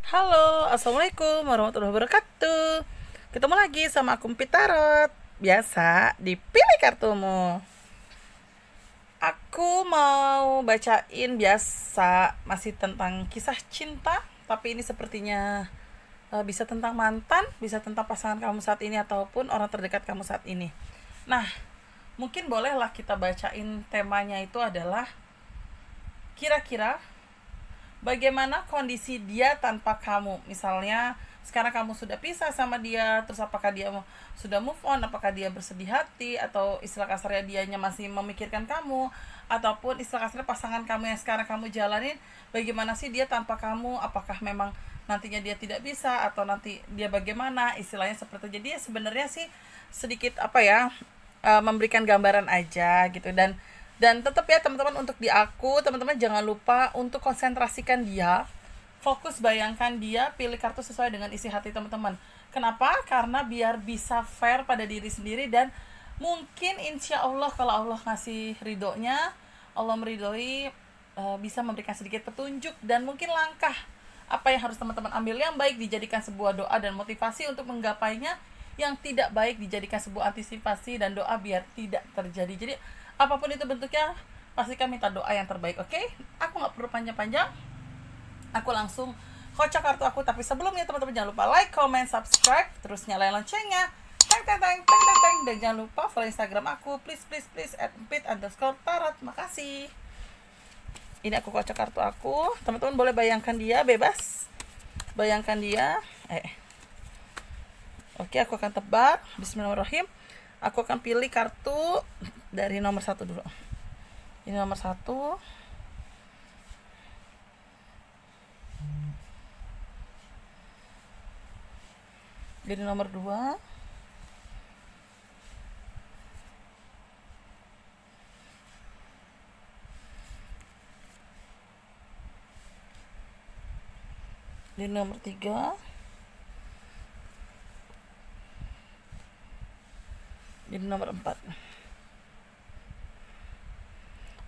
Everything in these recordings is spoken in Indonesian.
Halo, assalamualaikum warahmatullahi wabarakatuh. Ketemu lagi sama aku Pitarot. Biasa dipilih kartumu. Aku mau bacain biasa masih tentang kisah cinta, tapi ini sepertinya bisa tentang mantan, bisa tentang pasangan kamu saat ini ataupun orang terdekat kamu saat ini. Nah, mungkin bolehlah kita bacain temanya itu adalah kira-kira bagaimana kondisi dia tanpa kamu. Misalnya sekarang kamu sudah pisah sama dia, terus apakah dia sudah move on, apakah dia bersedih hati, atau istilah kasarnya dianya masih memikirkan kamu, ataupun istilah kasarnya pasangan kamu yang sekarang kamu jalanin, bagaimana sih dia tanpa kamu, apakah memang nantinya dia tidak bisa, atau nanti dia bagaimana, istilahnya seperti. Jadi sebenarnya sih sedikit apa ya, memberikan gambaran aja gitu. Dan tetap ya teman-teman, untuk di aku teman-teman jangan lupa untuk konsentrasikan dia, fokus bayangkan dia, pilih kartu sesuai dengan isi hati teman-teman. Kenapa? Karena biar bisa fair pada diri sendiri, dan mungkin insya Allah kalau Allah ngasih ridhonya, Allah meridhoi, bisa memberikan sedikit petunjuk dan mungkin langkah apa yang harus teman-teman ambil. Yang baik dijadikan sebuah doa dan motivasi untuk menggapainya, yang tidak baik dijadikan sebuah antisipasi dan doa biar tidak terjadi. Jadi apapun itu bentuknya, pastikan minta doa yang terbaik. Oke, aku nggak perlu panjang-panjang, aku langsung kocok kartu aku. Tapi sebelumnya teman-teman jangan lupa like, comment, subscribe, terus nyalain loncengnya, teng teng teng teng teng teng, dan jangan lupa follow Instagram aku, please please please @pit_tarot. Makasih. Ini aku kocok kartu aku, teman-teman boleh bayangkan dia, bebas bayangkan dia. Oke, aku akan tebak. Bismillahirrahmanirrahim. Aku akan pilih kartu dari nomor 1 dulu. Ini nomor 1. Jadi nomor 2. Jadi nomor 3. Jadi nomor 4.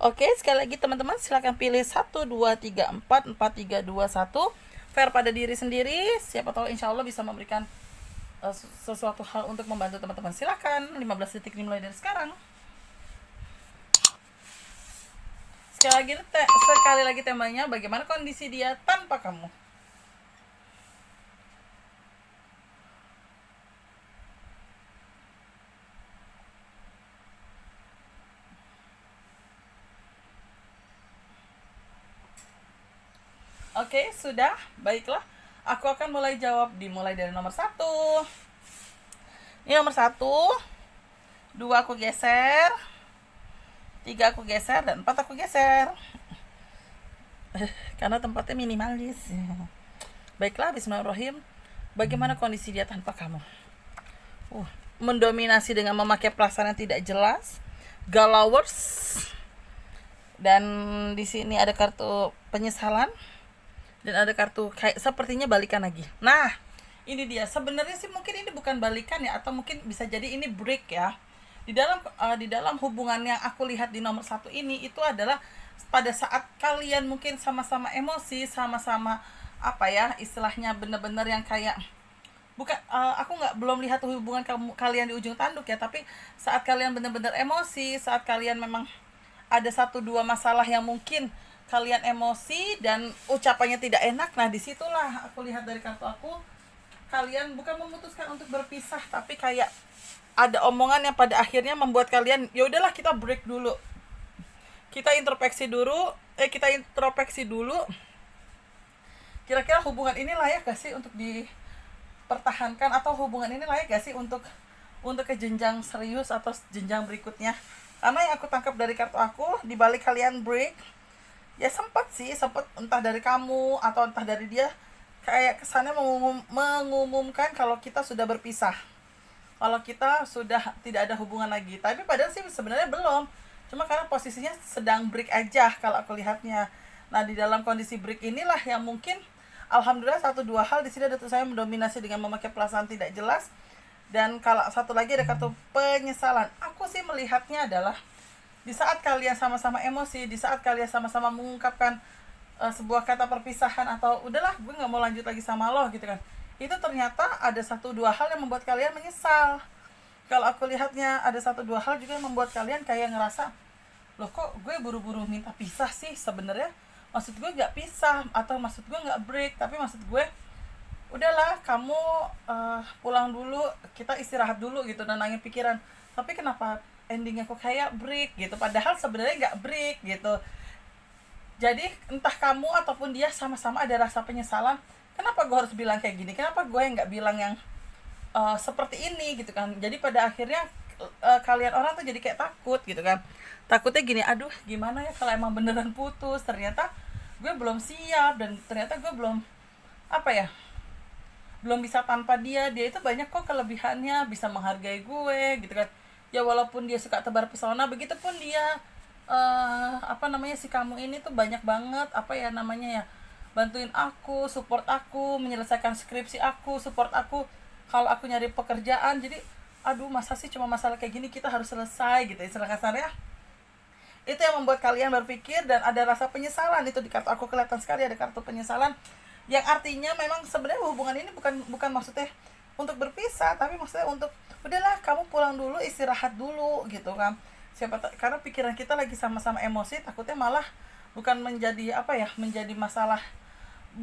Oke, sekali lagi teman-teman silakan pilih 1, 2, 3, 4, 4, 3, 2, 1. Fair pada diri sendiri. Siapa tahu insya Allah bisa memberikan sesuatu hal untuk membantu teman-teman. Silakan, 15 detik dimulai dari sekarang. Sekali lagi temanya, bagaimana kondisi dia tanpa kamu. Oke, sudah. Baiklah. Aku akan mulai jawab, dimulai dari nomor 1. Ini nomor 1. 2 aku geser. 3 aku geser, dan 4 aku geser. Karena tempatnya minimalis. Baiklah, bismillahirrahmanirrahim. Bagaimana kondisi dia tanpa kamu? Mendominasi dengan memakai perasaan yang tidak jelas. Galawers. Dan di sini ada kartu penyesalan. Dan ada kartu kayak sepertinya balikan lagi. Nah, ini dia. Sebenarnya sih mungkin ini bukan balikan ya, atau mungkin bisa jadi ini break ya. Di dalam hubungan yang aku lihat di nomor 1 ini, itu adalah pada saat kalian mungkin sama-sama emosi, sama-sama apa ya, istilahnya bener-bener yang kayak bukan, aku belum lihat hubungan kalian di ujung tanduk ya, tapi saat kalian bener-bener emosi, saat kalian memang ada 1-2 masalah yang mungkin kalian emosi dan ucapannya tidak enak. Nah, disitulah aku lihat dari kartu aku, kalian bukan memutuskan untuk berpisah, tapi kayak ada omongan yang pada akhirnya membuat kalian, ya udahlah kita break dulu, kita introspeksi dulu, kira-kira hubungan ini layak gak sih untuk dipertahankan, atau hubungan ini layak gak sih untuk ke jenjang serius atau jenjang berikutnya. Karena yang aku tangkap dari kartu aku, dibalik kalian break, ya sempat entah dari kamu atau entah dari dia, kayak kesannya mengumumkan kalau kita sudah berpisah, kalau kita sudah tidak ada hubungan lagi. Tapi padahal sih sebenarnya belum, cuma karena posisinya sedang break aja kalau aku lihatnya. Nah, di dalam kondisi break inilah yang mungkin alhamdulillah 1-2 hal di sini ada tuh, saya mendominasi dengan memakai perasaan tidak jelas. Dan kalau satu lagi ada kartu penyesalan. Aku sih melihatnya adalah di saat kalian sama-sama emosi, di saat kalian sama-sama mengungkapkan sebuah kata perpisahan atau udahlah gue nggak mau lanjut lagi sama lo gitu kan, itu ternyata ada satu dua hal yang membuat kalian menyesal. Kalau aku lihatnya ada satu dua hal juga yang membuat kalian kayak ngerasa, loh kok gue buru-buru minta pisah sih, sebenarnya maksud gue nggak pisah atau maksud gue nggak break, tapi maksud gue udahlah kamu pulang dulu, kita istirahat dulu gitu, nenangin pikiran. Tapi kenapa endingnya kok kayak break gitu, padahal sebenarnya nggak break gitu. Jadi entah kamu ataupun dia sama-sama ada rasa penyesalan, kenapa gue harus bilang kayak gini, kenapa gue nggak bilang yang seperti ini gitu kan. Jadi pada akhirnya kalian orang tuh jadi kayak takut gitu kan, takutnya gini, aduh gimana ya kalau emang beneran putus, ternyata gue belum siap dan ternyata gue belum apa ya, belum bisa tanpa dia. Dia itu banyak kok kelebihannya, bisa menghargai gue gitu kan. Ya walaupun dia suka tebar pesona, begitupun dia apa namanya, si kamu ini tuh banyak banget apa ya namanya ya, bantuin aku, support aku menyelesaikan skripsi aku, support aku kalau aku nyari pekerjaan. Jadi aduh masa sih cuma masalah kayak gini kita harus selesai gitu, istilah kasarnya. Itu yang membuat kalian berpikir dan ada rasa penyesalan. Itu di kartu aku kelihatan sekali ada kartu penyesalan, yang artinya memang sebenarnya hubungan ini bukan maksudnya untuk berpisah, tapi maksudnya untuk udahlah kamu pulang dulu, istirahat dulu gitu kan. Karena pikiran kita lagi sama-sama emosi, takutnya malah bukan menjadi apa ya, menjadi masalah,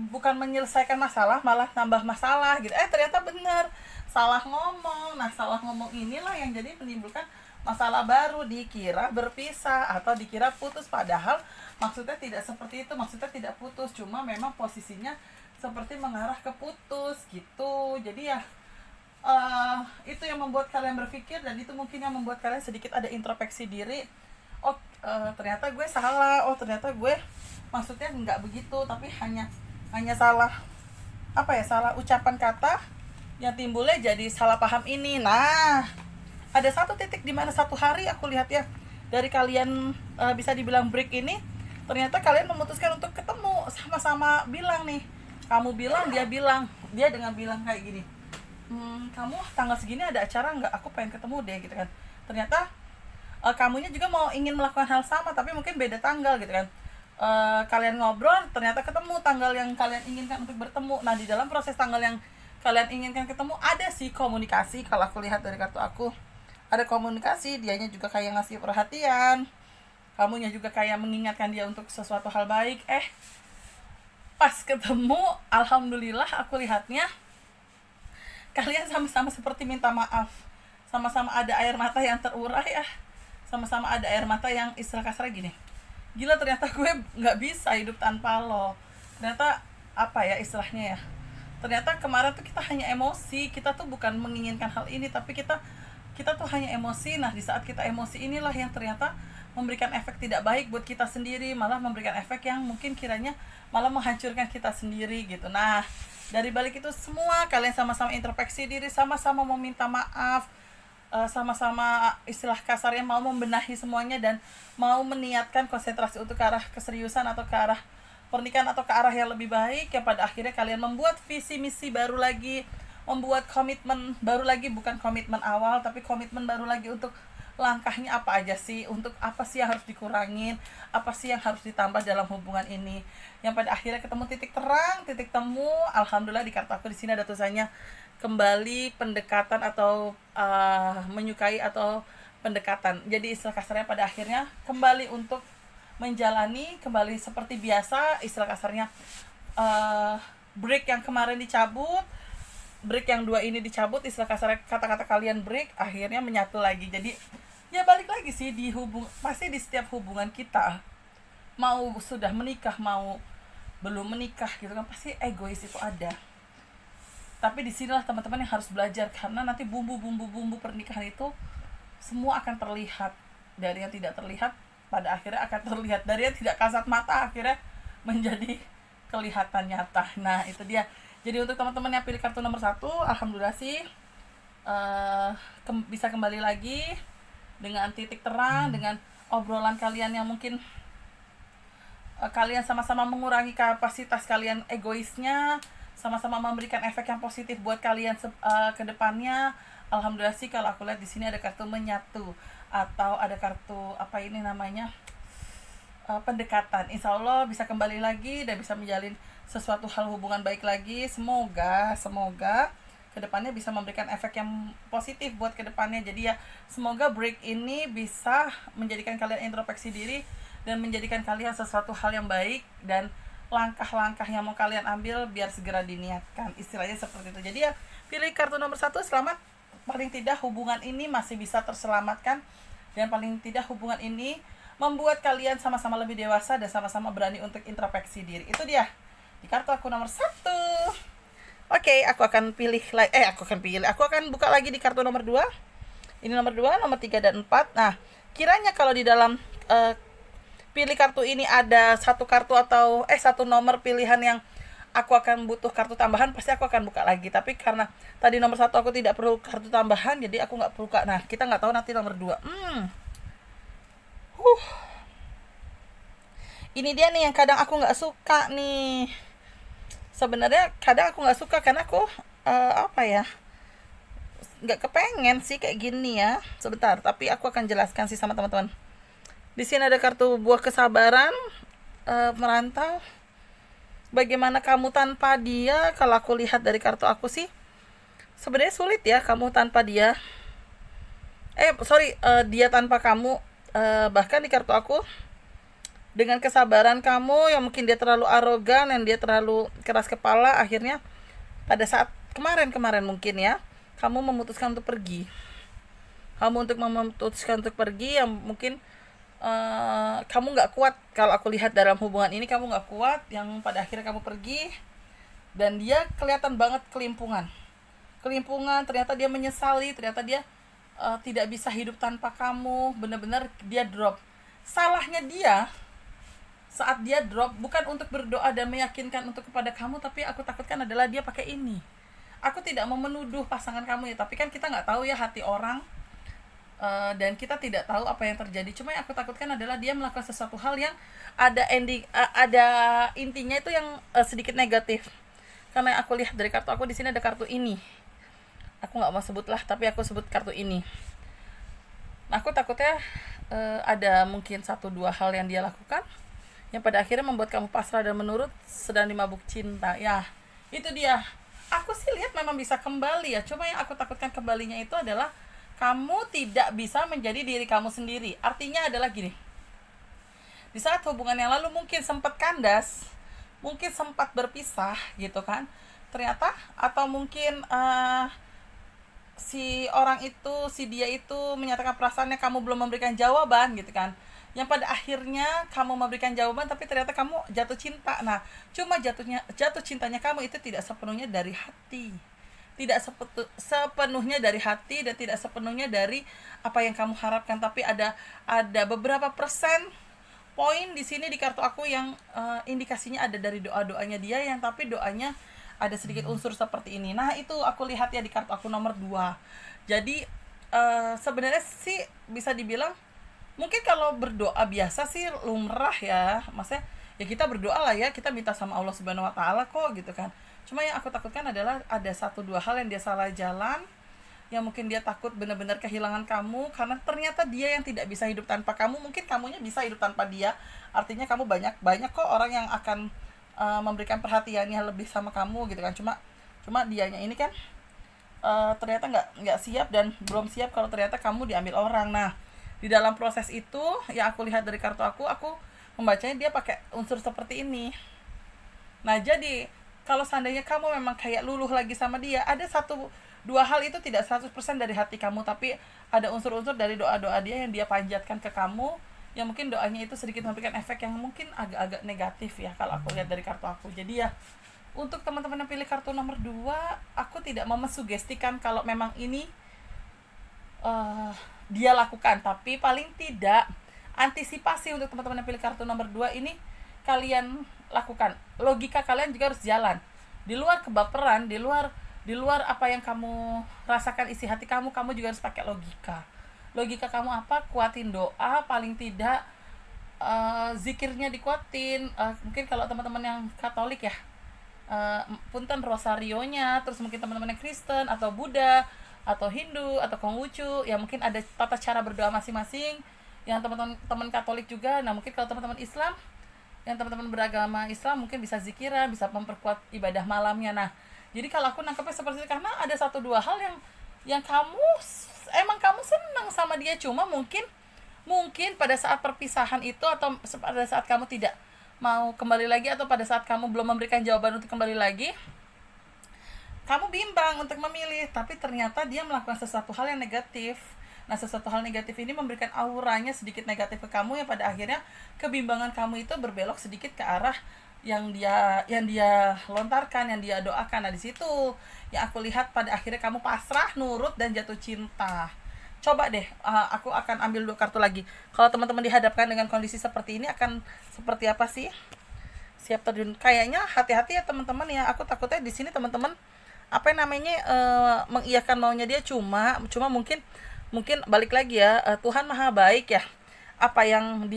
bukan menyelesaikan masalah, malah nambah masalah gitu. Ternyata benar, salah ngomong. Nah salah ngomong inilah yang jadi menimbulkan masalah baru, dikira berpisah atau dikira putus, padahal maksudnya tidak seperti itu. Maksudnya tidak putus, cuma memang posisinya seperti mengarah ke putus gitu. Jadi ya itu yang membuat kalian berpikir, dan itu mungkin yang membuat kalian sedikit ada introspeksi diri. Ternyata gue salah, ternyata gue maksudnya nggak begitu, tapi hanya salah apa ya, salah ucapan kata yang timbulnya jadi salah paham ini. Nah ada satu titik di mana satu hari aku lihat ya, dari kalian bisa dibilang break ini, ternyata kalian memutuskan untuk ketemu, sama-sama bilang nih, kamu bilang, dia dengan bilang kayak gini, kamu tanggal segini ada acara nggak, aku pengen ketemu deh gitu kan. Ternyata kamunya juga ingin melakukan hal sama, tapi mungkin beda tanggal gitu kan. Kalian ngobrol, ternyata ketemu tanggal yang kalian inginkan untuk bertemu. Nah di dalam proses tanggal yang kalian inginkan ketemu, ada sih komunikasi. Kalau aku lihat dari kartu aku, ada komunikasi, dianya juga kayak ngasih perhatian, kamunya juga kayak mengingatkan dia untuk sesuatu hal baik. Pas ketemu, alhamdulillah aku lihatnya kalian sama-sama seperti minta maaf, sama-sama ada air mata yang terurai ya, sama-sama ada air mata yang istilah kasar gini, gila ternyata gue nggak bisa hidup tanpa lo. Ternyata apa ya istilahnya ya, ternyata kemarin tuh kita hanya emosi, kita tuh bukan menginginkan hal ini, tapi kita tuh hanya emosi. Nah di saat kita emosi inilah yang ternyata memberikan efek tidak baik buat kita sendiri, malah memberikan efek yang mungkin kiranya malah menghancurkan kita sendiri gitu. Nah dari balik itu semua, kalian sama-sama introspeksi diri, sama-sama mau minta maaf, sama-sama istilah kasarnya mau membenahi semuanya, dan mau meniatkan konsentrasi untuk ke arah keseriusan atau ke arah pernikahan atau ke arah yang lebih baik, yang pada akhirnya kalian membuat visi misi baru lagi, membuat komitmen baru lagi, bukan komitmen awal tapi komitmen baru lagi untuk langkahnya apa aja sih, untuk apa sih yang harus dikurangin, apa sih yang harus ditambah dalam hubungan ini, yang pada akhirnya ketemu titik terang, titik temu. Alhamdulillah di kartu aku di sini ada tulisannya kembali pendekatan atau menyukai atau pendekatan. Jadi istilah kasarnya pada akhirnya kembali untuk menjalani kembali seperti biasa. Istilah kasarnya break yang kemarin dicabut, break yang dua ini dicabut, istilah kasarnya kata-kata kalian break akhirnya menyatu lagi. Jadi ya balik lagi sih, pasti di setiap hubungan kita, mau sudah menikah mau belum menikah gitu kan, pasti egois itu ada. Tapi disinilah teman-teman yang harus belajar, karena nanti bumbu pernikahan itu semua akan terlihat. Dari yang tidak terlihat pada akhirnya akan terlihat, dari yang tidak kasat mata akhirnya menjadi kelihatan nyata. Nah itu dia. Jadi untuk teman-teman yang pilih kartu nomor 1, alhamdulillah sih bisa kembali lagi dengan titik terang, dengan obrolan kalian yang mungkin kalian sama-sama mengurangi kapasitas kalian egoisnya, sama-sama memberikan efek yang positif buat kalian ke depannya. Alhamdulillah sih kalau aku lihat di sini ada kartu menyatu, atau ada kartu apa ini namanya, pendekatan. Insya Allah bisa kembali lagi dan bisa menjalin sesuatu hal hubungan baik lagi. Semoga kedepannya bisa memberikan efek yang positif buat kedepannya. Jadi ya semoga break ini bisa menjadikan kalian introspeksi diri dan menjadikan kalian sesuatu hal yang baik, dan langkah-langkah yang mau kalian ambil biar segera diniatkan, istilahnya seperti itu. Jadi ya pilih kartu nomor 1, selamat. Paling tidak hubungan ini masih bisa terselamatkan, dan paling tidak hubungan ini membuat kalian sama-sama lebih dewasa dan sama-sama berani untuk introspeksi diri. Itu dia di kartu aku nomor 1. Oke, aku akan buka lagi di kartu nomor 2. Ini nomor 2, nomor 3 dan 4. Nah, kiranya kalau di dalam pilih kartu ini ada satu kartu atau satu nomor pilihan yang aku akan butuh kartu tambahan, pasti aku akan buka lagi. Tapi karena tadi nomor 1 aku tidak perlu kartu tambahan, jadi aku nggak buka. Nah, kita nggak tahu nanti nomor 2. Ini dia nih yang kadang aku nggak suka nih. Sebenarnya kadang aku nggak suka karena aku nggak kepengen sih kayak gini ya. Sebentar, tapi aku akan jelaskan sih sama teman-teman. Di sini ada kartu buah kesabaran, merantau. Bagaimana kamu tanpa dia? Kalau aku lihat dari kartu aku sih, sebenarnya sulit ya kamu tanpa dia. Dia tanpa kamu. Bahkan di kartu aku, dengan kesabaran kamu yang mungkin dia terlalu arogan dan dia terlalu keras kepala, akhirnya pada saat kemarin mungkin ya, kamu memutuskan untuk pergi. Yang mungkin kamu nggak kuat. Kalau aku lihat dalam hubungan ini kamu nggak kuat, yang pada akhirnya kamu pergi, dan dia kelihatan banget kelimpungan. Ternyata dia menyesali, ternyata dia tidak bisa hidup tanpa kamu. Benar-benar dia drop. Salahnya dia saat dia drop bukan untuk berdoa dan meyakinkan untuk kepada kamu, tapi aku takutkan adalah dia pakai ini. Aku tidak mau menuduh pasangan kamu ya, tapi kan kita nggak tahu ya hati orang. Dan kita tidak tahu apa yang terjadi. Cuma yang aku takutkan adalah dia melakukan sesuatu hal yang ada intinya itu yang sedikit negatif. Karena yang aku lihat dari kartu aku, di sini ada kartu ini. Aku nggak mau sebut lah, tapi aku sebut kartu ini. Nah, aku takutnya ada mungkin 1-2 hal yang dia lakukan yang pada akhirnya membuat kamu pasrah dan menurut, sedang dimabuk cinta. Ya, itu dia. Aku sih lihat memang bisa kembali ya. Cuma yang aku takutkan kembalinya itu adalah kamu tidak bisa menjadi diri kamu sendiri. Artinya adalah gini, di saat hubungan yang lalu mungkin sempat kandas, mungkin sempat berpisah gitu kan, ternyata, atau mungkin si dia itu menyatakan perasaannya, kamu belum memberikan jawaban gitu kan, yang pada akhirnya kamu memberikan jawaban tapi ternyata kamu jatuh cinta. Nah, cuma jatuh cintanya kamu itu tidak sepenuhnya dari hati, tidak sepenuhnya dari hati, dan tidak sepenuhnya dari apa yang kamu harapkan, tapi ada beberapa persen poin di sini di kartu aku yang indikasinya ada dari doanya dia, yang tapi doanya ada sedikit unsur seperti ini. Nah, itu aku lihat ya di kartu aku nomor 2. Jadi sebenarnya sih bisa dibilang mungkin kalau berdoa biasa sih lumrah ya, maksudnya ya kita berdoa lah ya, kita minta sama Allah Subhanahu Wa Taala kok gitu kan. Cuma yang aku takutkan adalah ada 1-2 hal yang dia salah jalan, yang mungkin dia takut benar-benar kehilangan kamu, karena ternyata dia yang tidak bisa hidup tanpa kamu. Mungkin kamunya bisa hidup tanpa dia, artinya kamu banyak kok orang yang akan memberikan perhatiannya lebih sama kamu gitu kan. Cuma dianya ini kan ternyata nggak siap dan belum siap kalau ternyata kamu diambil orang. Nah, di dalam proses itu yang aku lihat dari kartu aku membacanya dia pakai unsur seperti ini. Nah, jadi kalau seandainya kamu memang kayak luluh lagi sama dia, ada 1-2 hal itu tidak 100% dari hati kamu, tapi ada unsur-unsur dari doa-doa dia yang dia panjatkan ke kamu, yang mungkin doanya itu sedikit memberikan efek yang mungkin agak-agak negatif ya kalau aku lihat dari kartu aku. Jadi ya, untuk teman-teman yang pilih kartu nomor 2, aku tidak mau mensugestikan kalau memang ini dia lakukan, tapi paling tidak antisipasi untuk teman-teman yang pilih kartu nomor 2 ini kalian lakukan. Logika kalian juga harus jalan. Di luar kebaperan, di luar apa yang kamu rasakan isi hati kamu juga harus pakai logika. Logika kamu apa? Kuatin doa, paling tidak zikirnya dikuatin. Mungkin kalau teman-teman yang Katolik ya, punten rosarionya, terus mungkin teman-teman yang Kristen atau Buddha atau Hindu atau Konghucu, ya mungkin ada tata cara berdoa masing-masing yang teman-teman Katolik juga. Nah mungkin kalau teman-teman Islam, yang teman-teman beragama Islam mungkin bisa zikiran, bisa memperkuat ibadah malamnya. Nah jadi kalau aku nangkepnya seperti itu, karena ada satu dua hal yang kamu senang sama dia, cuma mungkin pada saat perpisahan itu, atau pada saat kamu tidak mau kembali lagi, atau pada saat kamu belum memberikan jawaban untuk kembali lagi, kamu bimbang untuk memilih, tapi ternyata dia melakukan sesuatu hal yang negatif. Nah sesuatu hal negatif ini memberikan auranya sedikit negatif ke kamu, yang pada akhirnya kebimbangan kamu itu berbelok sedikit ke arah yang dia lontarkan, yang dia doakan. Nah di situ yang aku lihat pada akhirnya kamu pasrah, nurut, dan jatuh cinta. Coba deh, aku akan ambil 2 kartu lagi. Kalau teman-teman dihadapkan dengan kondisi seperti ini, akan seperti apa sih? Siap terjun? Kayaknya hati-hati ya teman-teman ya. Aku takutnya di sini teman-teman mengiyakan maunya dia, cuma mungkin balik lagi ya, Tuhan maha baik ya. Apa yang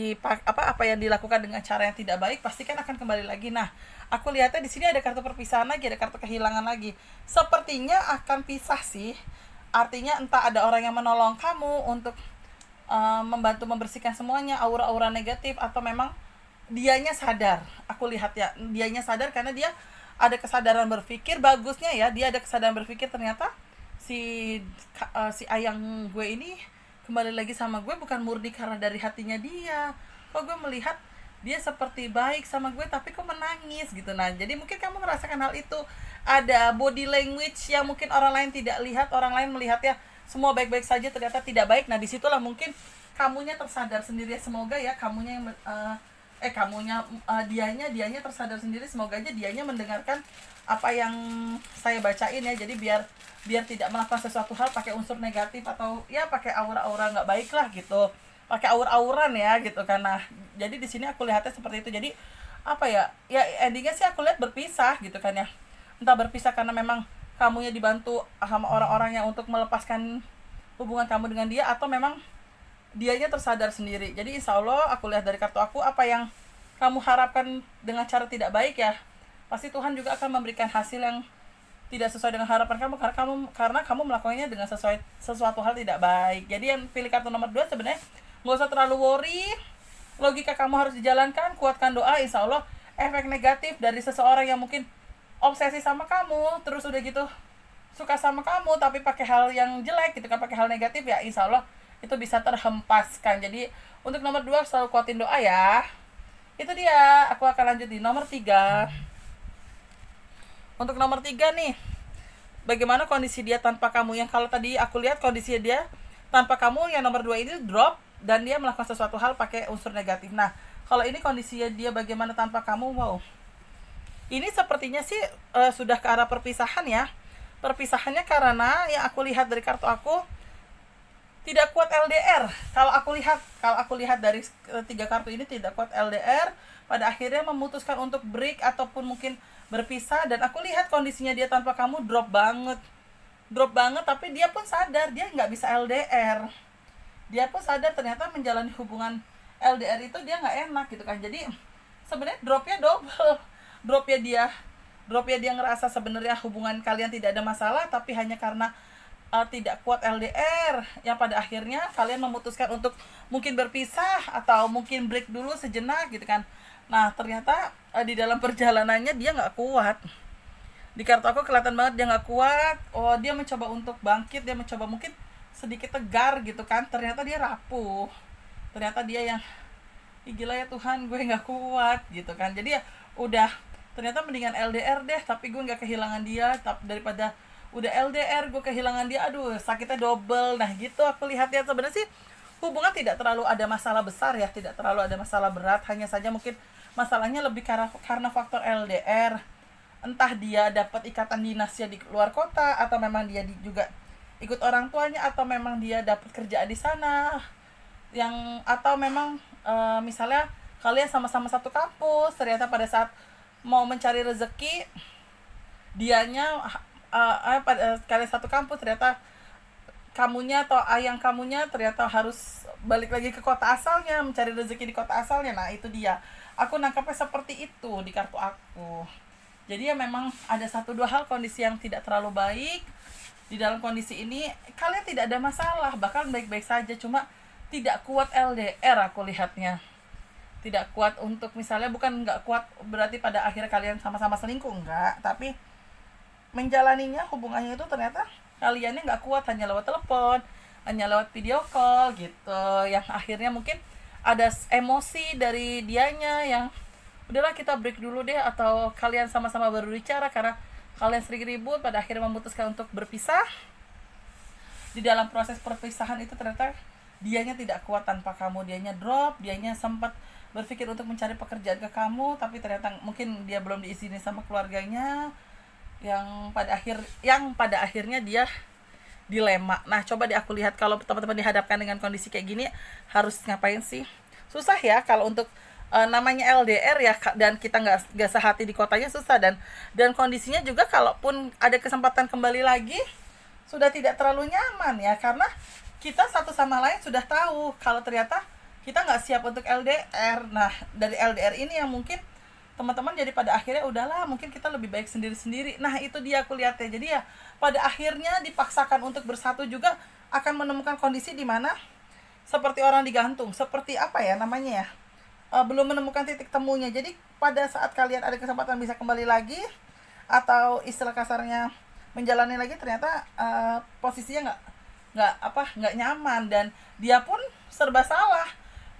dilakukan dengan cara yang tidak baik pasti kan akan kembali lagi. Nah aku lihatnya di sini ada kartu perpisahan lagi, ada kartu kehilangan lagi. Sepertinya akan pisah sih, artinya entah ada orang yang menolong kamu untuk membantu membersihkan semuanya, aura-aura negatif, atau memang dianya sadar. Aku lihat ya, dianya sadar karena dia ada kesadaran berpikir. Bagusnya ya, dia ada kesadaran berpikir, ternyata si ayang gue ini kembali lagi sama gue bukan murni karena dari hatinya dia. Kok gue melihat dia seperti baik sama gue, tapi kok menangis gitu. Nah jadi mungkin kamu merasakan hal itu. Ada body language yang mungkin orang lain tidak lihat, orang lain melihatnya semua baik-baik saja, ternyata tidak baik. Nah disitulah mungkin kamunya tersadar sendiri. Semoga ya kamunya yang dianya tersadar sendiri. Semoga aja dianya mendengarkan apa yang saya bacain ya. Jadi biar tidak melakukan sesuatu hal pakai unsur negatif, atau ya pakai aura-aura nggak baik lah gitu, pakai aur-auran ya gitu. Karena jadi di sini aku lihatnya seperti itu. Jadi apa ya endingnya sih aku lihat berpisah gitu kan ya. Entah berpisah karena memang kamunya dibantu sama orang-orang yang untuk melepaskan hubungan kamu dengan dia, atau memang dianya tersadar sendiri. Jadi insya Allah aku lihat dari kartu aku, apa yang kamu harapkan dengan cara tidak baik ya, pasti Tuhan juga akan memberikan hasil yang tidak sesuai dengan harapan kamu, karena kamu melakukannya dengan sesuatu hal tidak baik. Jadi yang pilih kartu nomor 2 sebenarnya nggak usah terlalu worry, logika kamu harus dijalankan, kuatkan doa. Insya Allah efek negatif dari seseorang yang mungkin obsesi sama kamu, terus udah gitu suka sama kamu tapi pakai hal yang jelek gitu kan, pakai hal negatif, ya insya Allah itu bisa terhempaskan. Jadi untuk nomor 2 selalu kuatin doa ya. Itu dia. Aku akan lanjut di nomor 3. Untuk nomor 3 nih, bagaimana kondisi dia tanpa kamu? Yang kalau tadi aku lihat kondisi dia tanpa kamu, yang nomor 2 ini drop dan dia melakukan sesuatu hal pakai unsur negatif. Nah kalau ini kondisi dia bagaimana tanpa kamu? Wow, ini sepertinya sih sudah ke arah perpisahan ya. Perpisahannya karena yang aku lihat dari kartu aku, tidak kuat LDR. Kalau aku lihat dari 3 kartu ini, tidak kuat LDR, pada akhirnya memutuskan untuk break ataupun mungkin berpisah. Dan aku lihat kondisinya dia tanpa kamu drop banget, tapi dia pun sadar dia nggak bisa LDR. Dia pun sadar ternyata menjalani hubungan LDR itu dia nggak enak gitu kan. Jadi sebenarnya dropnya double. Dropnya dia ngerasa sebenarnya hubungan kalian tidak ada masalah, tapi hanya karena tidak kuat LDR, yang pada akhirnya kalian memutuskan untuk mungkin berpisah atau mungkin break dulu sejenak gitu kan. Nah ternyata di dalam perjalanannya dia nggak kuat. Di kartu aku kelihatan banget dia nggak kuat. Oh, dia mencoba untuk bangkit, dia mencoba mungkin sedikit tegar gitu kan, ternyata dia rapuh. Ternyata dia yang gila ya Tuhan, gue nggak kuat gitu kan. Jadi ya udah, ternyata mendingan LDR deh, tapi gue nggak kehilangan dia, daripada udah LDR gue kehilangan dia, aduh sakitnya double. Nah gitu aku lihat ya. Sebenarnya sih hubungan tidak terlalu ada masalah besar ya, tidak terlalu ada masalah berat, hanya saja mungkin masalahnya lebih karena faktor LDR. Entah dia dapat ikatan dinasnya di luar kota, atau memang dia juga ikut orang tuanya, atau memang dia dapat kerjaan di sana, atau memang misalnya kalian sama-sama satu kampus, ternyata pada saat mau mencari rezeki dianya pada kalian satu kampus, ternyata kamunya atau ayang kamunya ternyata harus balik lagi ke kota asalnya, mencari rezeki di kota asalnya. Nah itu dia, aku nangkapnya seperti itu di kartu aku. Jadi ya memang ada 1-2 hal kondisi yang tidak terlalu baik. Di dalam kondisi ini kalian tidak ada masalah, bahkan baik-baik saja, cuma tidak kuat LDR aku lihatnya. Tidak kuat untuk misalnya, bukan nggak kuat berarti pada akhirnya kalian sama-sama selingkuh, enggak, tapi menjalaninya hubungannya itu ternyata kaliannya nggak kuat, hanya lewat telepon, hanya lewat video call gitu, yang akhirnya mungkin ada emosi dari dianya yang udahlah kita break dulu deh, atau kalian sama-sama baru bicara karena kalian sering ribut pada akhirnya memutuskan untuk berpisah. Di dalam proses perpisahan itu ternyata dianya tidak kuat tanpa kamu, dianya drop, dianya sempat berpikir untuk mencari pekerjaan ke kamu, tapi ternyata mungkin dia belum diizini sama keluarganya, yang pada akhirnya dia dilema. Nah, coba deh aku lihat kalau teman-teman dihadapkan dengan kondisi kayak gini harus ngapain sih? Susah ya kalau untuk namanya LDR ya, dan kita nggak sehati di kotanya, susah. Dan kondisinya juga kalaupun ada kesempatan kembali lagi sudah tidak terlalu nyaman ya, karena kita satu sama lain sudah tahu kalau ternyata kita nggak siap untuk LDR. Nah, dari LDR ini yang mungkin teman-teman jadi pada akhirnya udahlah, mungkin kita lebih baik sendiri-sendiri. Nah, itu dia aku lihat ya. Jadi ya pada akhirnya dipaksakan untuk bersatu juga akan menemukan kondisi di mana seperti orang digantung, seperti apa ya namanya ya, belum menemukan titik temunya. Jadi pada saat kalian ada kesempatan bisa kembali lagi, atau istilah kasarnya menjalani lagi, ternyata posisinya nggak nyaman, dan dia pun serba salah.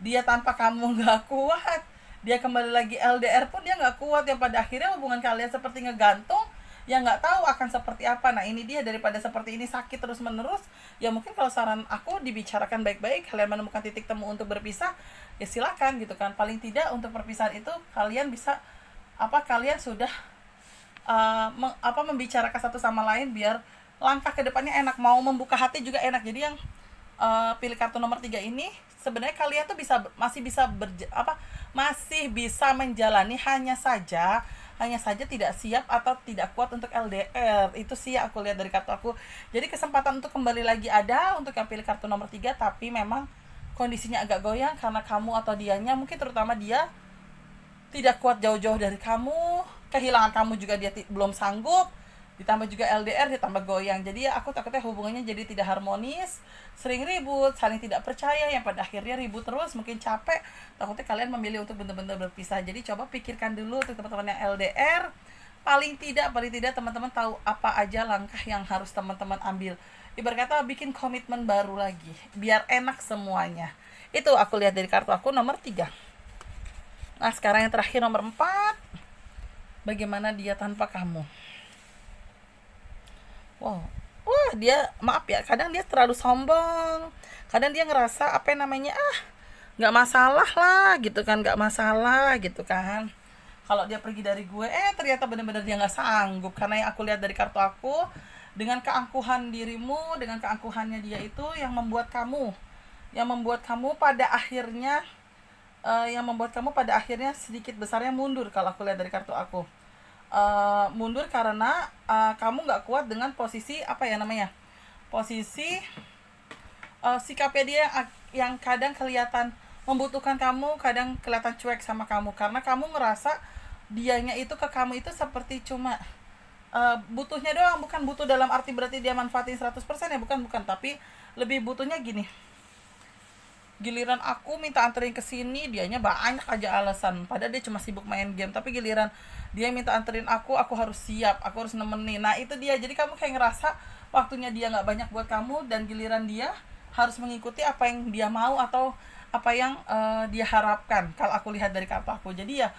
Dia tanpa kamu nggak kuat, dia kembali lagi LDR pun dia nggak kuat, yang pada akhirnya hubungan kalian seperti ngegantung, yang nggak tahu akan seperti apa. Nah, ini dia, daripada seperti ini sakit terus menerus, ya mungkin kalau saran aku dibicarakan baik-baik, kalian menemukan titik temu untuk berpisah, ya silakan gitu kan. Paling tidak untuk perpisahan itu kalian bisa kalian sudah membicarakan satu sama lain, biar langkah kedepannya enak, mau membuka hati juga enak. Jadi yang pilih kartu nomor 3 ini sebenarnya kalian tuh masih bisa menjalani, hanya saja tidak siap atau tidak kuat untuk LDR. Itu sih aku lihat dari kartu aku. Jadi kesempatan untuk kembali lagi ada untuk yang pilih kartu nomor 3, tapi memang kondisinya agak goyang karena kamu atau dianya, mungkin terutama dia tidak kuat jauh-jauh dari kamu, kehilangan kamu juga dia belum sanggup, ditambah juga LDR, ditambah goyang. Jadi ya aku takutnya hubungannya jadi tidak harmonis, sering ribut, saling tidak percaya, yang pada akhirnya ribut terus, mungkin capek, takutnya kalian memilih untuk benar-benar berpisah. Jadi coba pikirkan dulu untuk teman-teman yang LDR, paling tidak teman-teman tahu apa aja langkah yang harus teman-teman ambil. Ibarat kata bikin komitmen baru lagi, biar enak semuanya. Itu aku lihat dari kartu aku nomor 3. Nah, sekarang yang terakhir nomor 4. Bagaimana dia tanpa kamu? Wow, dia maaf ya, kadang dia terlalu sombong, kadang dia ngerasa nggak masalah lah gitu kan, kalau dia pergi dari gue, ternyata benar-benar dia nggak sanggup. Karena yang aku lihat dari kartu aku, dengan keangkuhan dirimu, dengan keangkuhannya dia itu yang membuat kamu pada akhirnya sedikit besarnya mundur. Kalau aku lihat dari kartu aku, mundur karena kamu nggak kuat dengan posisi sikapnya dia yang kadang kelihatan membutuhkan kamu, kadang kelihatan cuek sama kamu, karena kamu ngerasa dianya itu ke kamu itu seperti cuma butuhnya doang, bukan butuh dalam arti berarti dia manfaatin 100% ya, bukan, tapi lebih butuhnya gini, giliran aku minta anterin ke sini dianya banyak aja alasan, padahal dia cuma sibuk main game, tapi giliran dia minta anterin aku harus siap, aku harus nemenin. Nah, itu dia. Jadi kamu kayak ngerasa waktunya dia nggak banyak buat kamu, dan giliran dia harus mengikuti apa yang dia mau atau apa yang dia harapkan, kalau aku lihat dari kartu aku. Jadi ya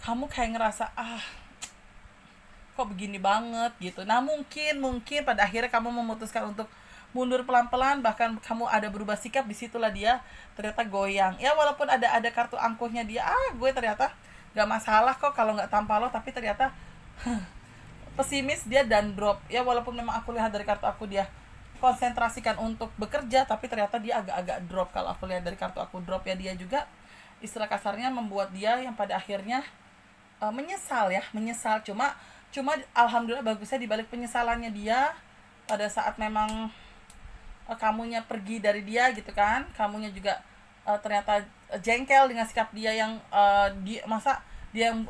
kamu kayak ngerasa kok begini banget gitu. Nah, mungkin pada akhirnya kamu memutuskan untuk mundur pelan-pelan, bahkan kamu ada berubah sikap, disitulah dia ternyata goyang. Ya walaupun ada kartu angkuhnya dia, gue ternyata gak masalah kok kalau gak tanpa lo, tapi ternyata pesimis dia dan drop. Ya walaupun memang aku lihat dari kartu aku dia konsentrasikan untuk bekerja, tapi ternyata dia agak-agak drop. Kalau aku lihat dari kartu aku drop, ya dia juga istilah kasarnya membuat dia yang pada akhirnya menyesal. Cuma alhamdulillah bagusnya dibalik penyesalannya dia, pada saat memang kamunya pergi dari dia gitu kan, kamunya juga ternyata jengkel dengan sikap dia yang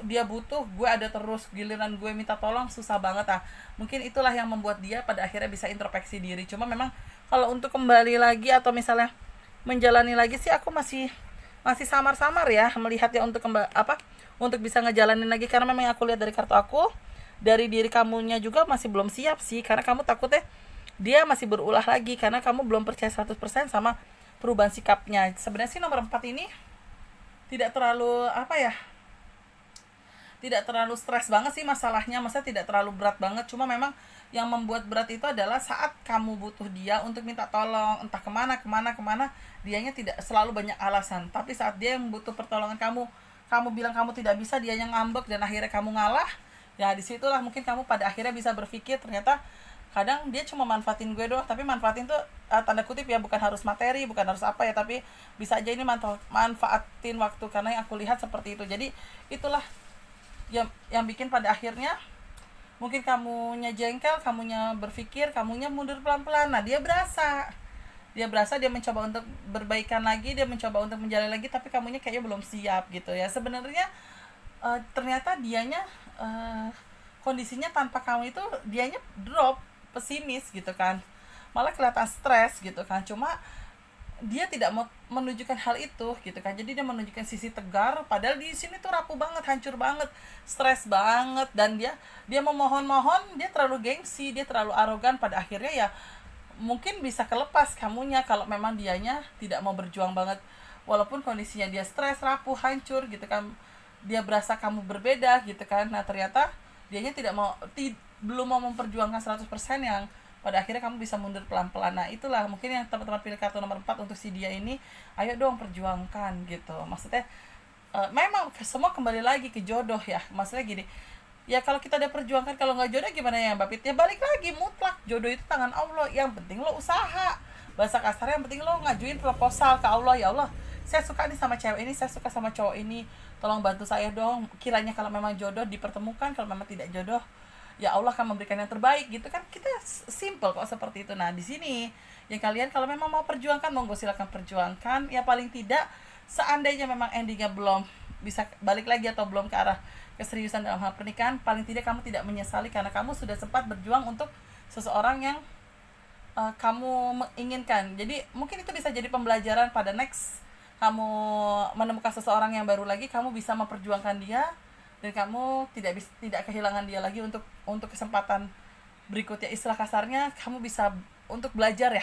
dia butuh, gue ada terus, giliran gue minta tolong susah banget. Mungkin itulah yang membuat dia pada akhirnya bisa introspeksi diri. Cuma memang kalau untuk kembali lagi atau misalnya menjalani lagi sih aku masih masih samar-samar ya melihat ya untuk untuk bisa ngejalanin lagi, karena memang aku lihat dari kartu aku, dari diri kamunya juga masih belum siap sih, karena kamu takutnya dia masih berulah lagi karena kamu belum percaya 100% sama perubahan sikapnya. Sebenarnya sih nomor 4 ini tidak terlalu tidak terlalu stres banget sih masalahnya, masa tidak terlalu berat banget. Cuma memang yang membuat berat itu adalah saat kamu butuh dia untuk minta tolong, entah kemana, dianya tidak selalu banyak alasan. Tapi saat dia yang butuh pertolongan kamu bilang kamu tidak bisa, dia yang ngambek dan akhirnya kamu ngalah. Ya disitulah mungkin kamu pada akhirnya bisa berpikir, ternyata kadang dia cuma manfaatin gue doang. Tapi manfaatin tuh tanda kutip ya, bukan harus materi, bukan harus apa ya, tapi bisa aja ini manfaatin waktu, karena yang aku lihat seperti itu. Jadi itulah yang bikin pada akhirnya mungkin kamunya jengkel, kamunya berpikir, kamunya mundur pelan-pelan. Nah dia berasa dia mencoba untuk berbaikan lagi, dia mencoba untuk menjalani lagi, tapi kamunya kayaknya belum siap gitu ya. Sebenarnya ternyata dianya kondisinya tanpa kamu itu dianya drop, pesimis gitu kan, malah kelihatan stres gitu kan. Cuma dia tidak mau menunjukkan hal itu gitu kan, jadi dia menunjukkan sisi tegar, padahal di sini tuh rapuh banget, hancur banget, stres banget. Dan dia memohon-mohon, dia terlalu gengsi, dia terlalu arogan. Pada akhirnya ya mungkin bisa kelepas kamunya kalau memang dianya tidak mau berjuang banget, walaupun kondisinya dia stres, rapuh, hancur gitu kan. Dia berasa kamu berbeda gitu kan. Nah ternyata dianya belum mau memperjuangkan 100% yang pada akhirnya kamu bisa mundur pelan-pelan. Nah itulah mungkin yang teman-teman pilih kartu nomor 4 untuk si dia ini. Ayo dong perjuangkan gitu. Maksudnya memang semua kembali lagi ke jodoh ya. Maksudnya gini, ya kalau kita udah perjuangkan, kalau nggak jodoh gimana ya Mbak Pit? Ya balik lagi, mutlak jodoh itu tangan Allah. Yang penting lo usaha. Bahasa kasarnya yang penting lo ngajuin proposal ke Allah. Ya Allah, saya suka nih sama cewek ini, saya suka sama cowok ini, tolong bantu saya dong. Kiranya kalau memang jodoh dipertemukan, kalau memang tidak jodoh ya Allah akan memberikan yang terbaik gitu kan. Kita simple kok seperti itu. Nah di sini yang kalian kalau memang mau perjuangkan, monggo silakan perjuangkan. Ya paling tidak seandainya memang endingnya belum bisa balik lagi atau belum ke arah keseriusan dalam hal pernikahan, paling tidak kamu tidak menyesali karena kamu sudah sempat berjuang untuk seseorang yang kamu menginginkan. Jadi mungkin itu bisa jadi pembelajaran pada next kamu menemukan seseorang yang baru lagi, kamu bisa memperjuangkan dia dan kamu tidak kehilangan dia lagi untuk kesempatan berikutnya. Istilah kasarnya kamu bisa untuk belajar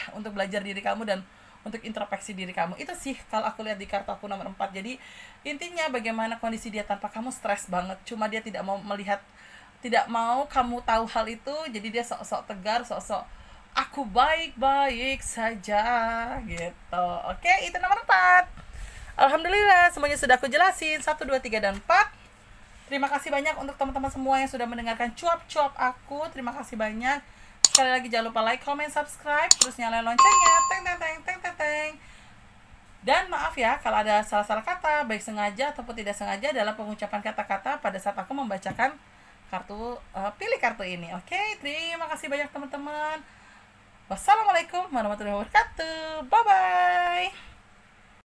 diri kamu dan untuk introspeksi diri kamu. Itu sih kalau aku lihat di kartu aku nomor 4. Jadi intinya bagaimana kondisi dia tanpa kamu stres banget, cuma dia tidak mau kamu tahu hal itu. Jadi dia sok-sok tegar, sok-sok aku baik-baik saja gitu. Oke, itu nomor 4. Alhamdulillah semuanya sudah aku jelasin 1, 2, 3, dan 4. Terima kasih banyak untuk teman-teman semua yang sudah mendengarkan cuap-cuap aku. Terima kasih banyak. Sekali lagi jangan lupa like, comment, subscribe, terus nyalain loncengnya. Teng. Dan maaf ya kalau ada salah-salah kata, baik sengaja ataupun tidak sengaja dalam pengucapan kata-kata pada saat aku membacakan pilih kartu ini. Oke, terima kasih banyak teman-teman. Wassalamualaikum warahmatullahi wabarakatuh. Bye-bye.